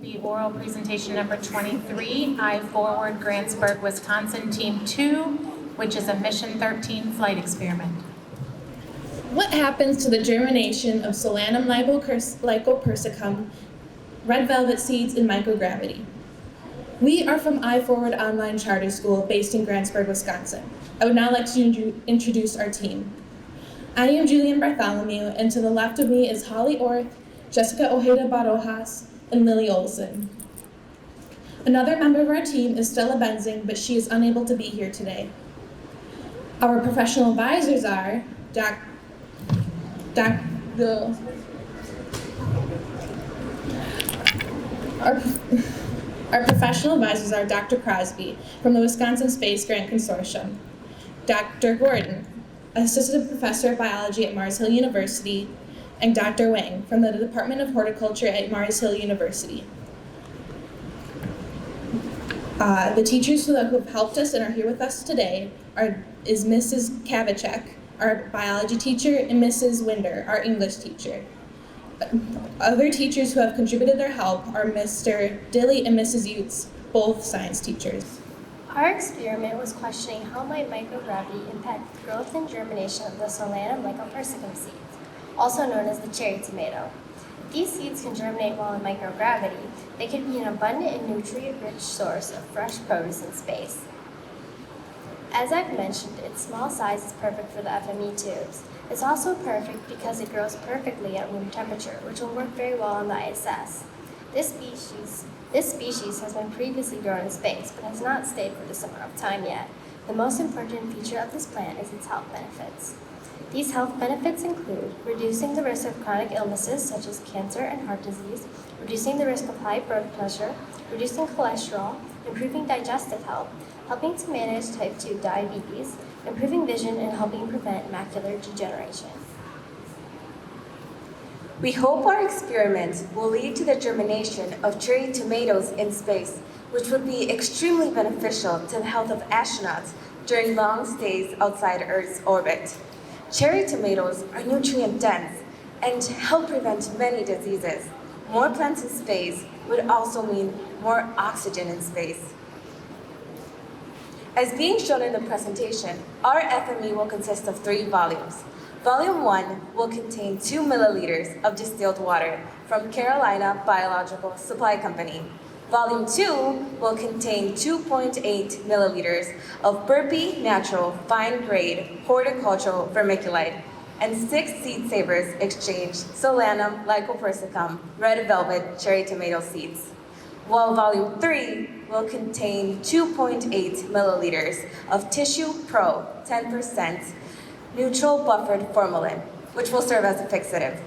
be oral presentation number 23, iForward Grantsburg, Wisconsin, Team 2, which is a Mission 13 flight experiment. What happens to the germination of Solanum lycopersicum, red velvet seeds in microgravity? We are from iForward Online Charter School based in Grantsburg, Wisconsin. I would now like to introduce our team. I am Julian Bartholomew, and to the left of me is Holly Orth, Jessica Ojeda Barojas, and Lily Olson. Another member of our team is Stella Benzing, but she is unable to be here today. Our professional advisors are Our professional advisors are Dr. Crosby from the Wisconsin Space Grant Consortium, Dr. Gordon, Assistant Professor of Biology at Mars Hill University, and Dr. Wang from the Department of Horticulture at Mars Hill University. The teachers who have helped us and are here with us today is Mrs. Kavacek, our biology teacher, and Mrs. Winder, our English teacher. Other teachers who have contributed their help are Mr. Dilly and Mrs. Utes, both science teachers. Our experiment was questioning how might microgravity impact the growth and germination of the Solanum lycopersicum seeds, also known as the cherry tomato. If these seeds can germinate while in microgravity, they could be an abundant and nutrient-rich source of fresh produce in space. As I've mentioned, its small size is perfect for the FME tubes. It's also perfect because it grows perfectly at room temperature, which will work very well on the ISS. This species has been previously grown in space, but has not stayed for this amount of time yet. The most important feature of this plant is its health benefits. These health benefits include reducing the risk of chronic illnesses such as cancer and heart disease, reducing the risk of high blood pressure, reducing cholesterol, improving digestive health, helping to manage type 2 diabetes, improving vision, and helping prevent macular degeneration. We hope our experiment will lead to the germination of cherry tomatoes in space, which would be extremely beneficial to the health of astronauts during long stays outside Earth's orbit. Cherry tomatoes are nutrient-dense and help prevent many diseases. More plants in space would also mean more oxygen in space. As being shown in the presentation, our FME will consist of 3 volumes. Volume 1 will contain 2 milliliters of distilled water from Carolina Biological Supply Company. Volume 2 will contain 2.8 milliliters of Burpee Natural Fine-Grade Horticultural Vermiculite and 6 Seed Savers Exchange Solanum lycopersicum Red Velvet Cherry Tomato Seeds, while Volume 3 will contain 2.8 milliliters of Tissue Pro 10% neutral buffered formalin, which will serve as a fixative.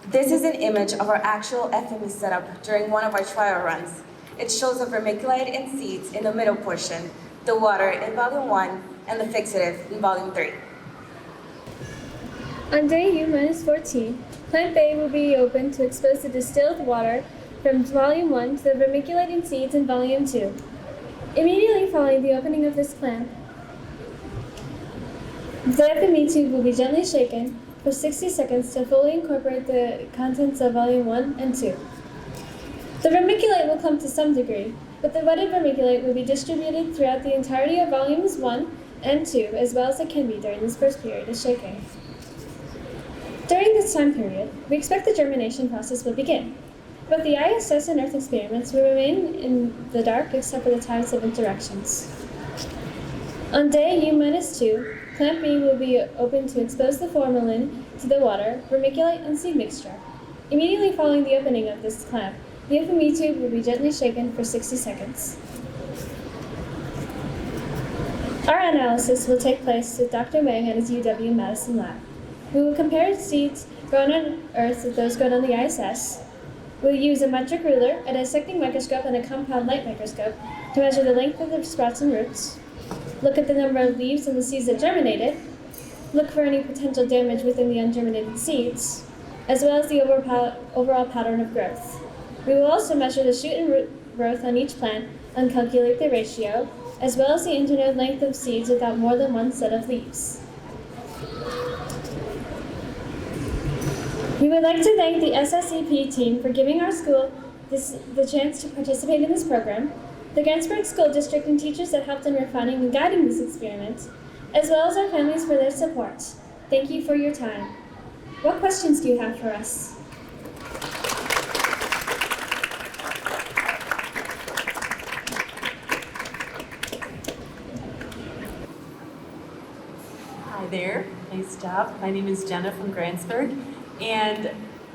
This is an image of our actual FME setup during one of our trial runs. It shows the vermiculite and seeds in the middle portion, the water in Volume 1, and the fixative in Volume 3. On day U-14, Plant A will be open to expose the distilled water from Volume 1 to the vermiculite and seeds in Volume 2. Immediately following the opening of this clamp, the FME tube will be gently shaken for 60 seconds to fully incorporate the contents of Volume 1 and 2. The vermiculite will clump to some degree, but the wetted vermiculite will be distributed throughout the entirety of Volumes 1 and 2, as well as it can be during this first period of shaking. During this time period, we expect the germination process will begin. Both the ISS and Earth experiments will remain in the dark except for the times of interactions. On day U-2, Clamp B will be open to expose the formalin to the water, vermiculite, and seed mixture. Immediately following the opening of this clamp, the FME tube will be gently shaken for 60 seconds. Our analysis will take place with Dr. Wang at his UW-Madison lab. We will compare seeds grown on Earth with those grown on the ISS. We'll use a metric ruler, a dissecting microscope, and a compound light microscope to measure the length of the sprouts and roots, look at the number of leaves on the seeds that germinated, look for any potential damage within the ungerminated seeds, as well as the overall pattern of growth. We will also measure the shoot and root growth on each plant and calculate the ratio, as well as the internode length of seeds without more than one set of leaves. We would like to thank the SSEP team for giving our school the chance to participate in this program, the Grantsburg School District and teachers that helped in refining and guiding this experiment, as well as our families for their support. Thank you for your time. What questions do you have for us? Hi there, nice job. My name is Jenna from Grantsburg, and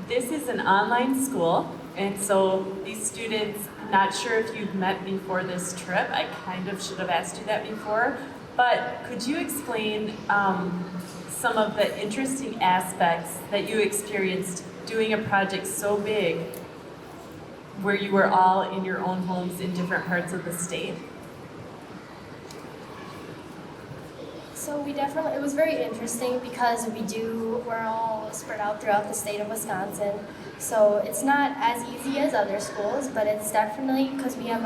this is an online school, and so these students, I'm not sure if you've met before this trip. I kind of should have asked you that before, but could you explain some of the interesting aspects that you experienced doing a project so big where you were all in your own homes in different parts of the state? So it was very interesting because we're all spread out throughout the state of Wisconsin. So it's not as easy as other schools, but it's definitely, because we have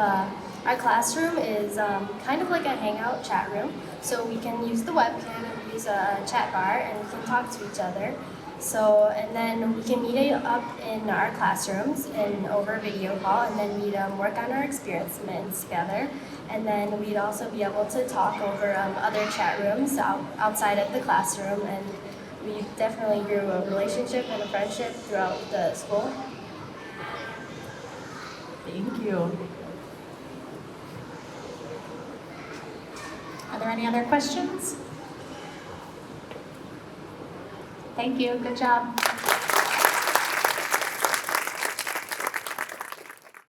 our classroom is kind of like a hangout chat room. So we can use the webcam and use a chat bar and we can talk to each other. So, and then we can meet up in our classrooms and over video call, and then we'd work on our experiments together. And then we'd also be able to talk over other chat rooms outside of the classroom, and we definitely grew a relationship and a friendship throughout the school. Thank you. Are there any other questions? Thank you, good job.